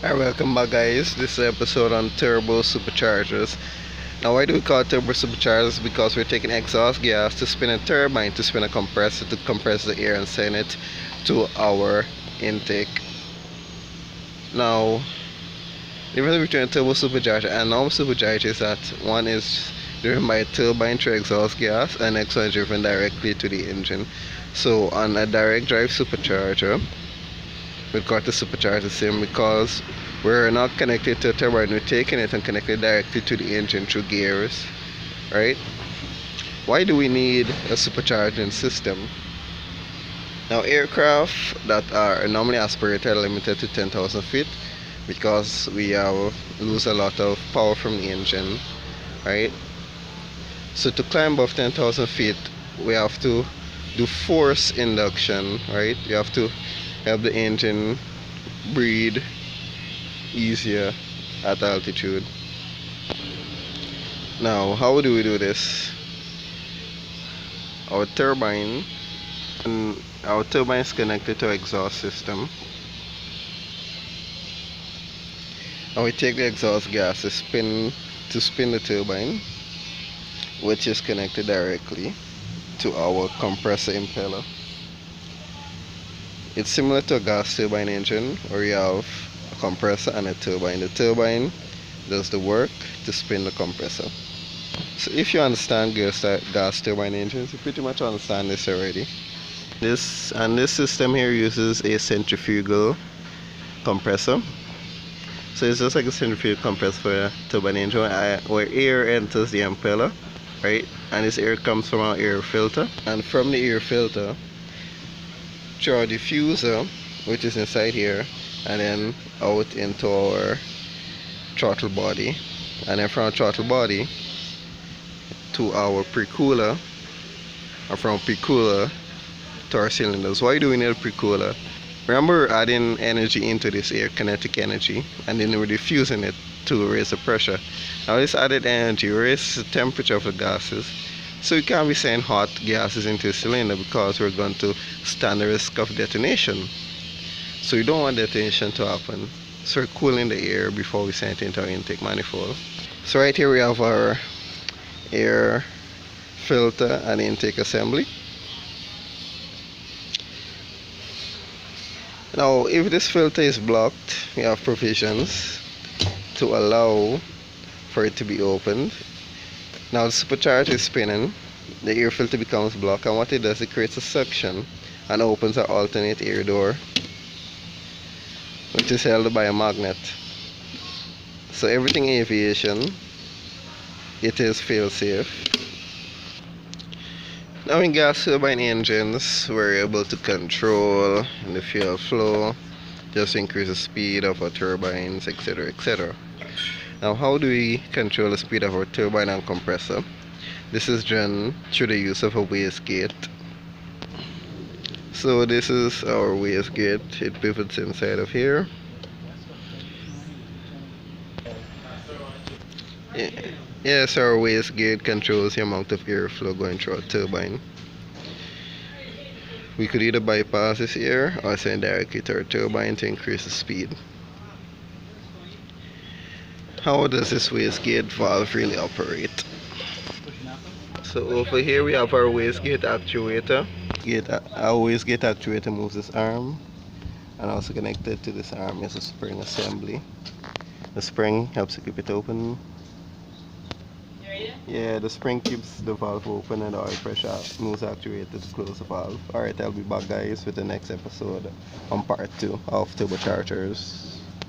Alright, welcome back guys. This is an episode on turbo superchargers. Now why do we call it turbo superchargers? Because we're taking exhaust gas to spin a turbine, to spin a compressor, to compress the air and send it to our intake. Now, the difference between a turbo supercharger and normal supercharger is that one is driven by a turbine through exhaust gas and next one is driven directly to the engine. So on a direct drive supercharger, we've got the supercharger system because we're not connected to a turbine, we're taking it and connected directly to the engine through gears, right? Why do we need a supercharging system? Now, aircraft that are normally aspirated are limited to 10,000 feet because we lose a lot of power from the engine, right? So to climb above 10,000 feet, we have to do force induction, right? You have to help the engine breathe easier at altitude. Now, how do we do this? Our turbine is connected to our exhaust system. And we take the exhaust gas to spin the turbine, which is connected directly to our compressor impeller. It's similar to a gas turbine engine where you have a compressor and a turbine. The turbine does the work to spin the compressor. So if you understand gas turbine engines, you pretty much understand this already. This system here uses a centrifugal compressor. So it's just like a centrifugal compressor for a turbine engine where air enters the impeller, right? And this air comes from our air filter, and from the air filter through our diffuser, which is inside here, and then out into our throttle body, and then from our throttle body to our pre-cooler, or from pre-cooler to our cylinders. Why do we need a pre-cooler? Remember, we're adding energy into this air, kinetic energy, and then we're diffusing it to raise the pressure. Now this added energy raises the temperature of the gases, so we can't be sending hot gases into the cylinder because we're going to stand the risk of detonation. So we don't want detonation to happen, so we're cooling the air before we send it into our intake manifold. So right here we have our air filter and intake assembly. Now, if this filter is blocked, we have provisions to allow for it to be opened. Now, the supercharger is spinning, the air filter becomes blocked, and what it does, it creates a suction and opens an alternate air door, which is held by a magnet. So, everything in aviation, it is fail-safe. Now in gas turbine engines, we're able to control the fuel flow, just increase the speed of our turbines, etc., etc. Now, how do we control the speed of our turbine and compressor? This is done through the use of a wastegate. So this is our wastegate. It pivots inside of here. Yes, our wastegate controls the amount of airflow going through our turbine. We could either bypass this air or send directly to our turbine to increase the speed. How does this wastegate valve really operate? So over here we have our wastegate actuator. Our wastegate actuator moves this arm, and also connected to this arm is a spring assembly. The spring helps to keep it open. Yeah, the spring keeps the valve open and the oil pressure moves the actuator to close the valve. Alright, I'll be back guys with the next episode on part 2 of turbochargers.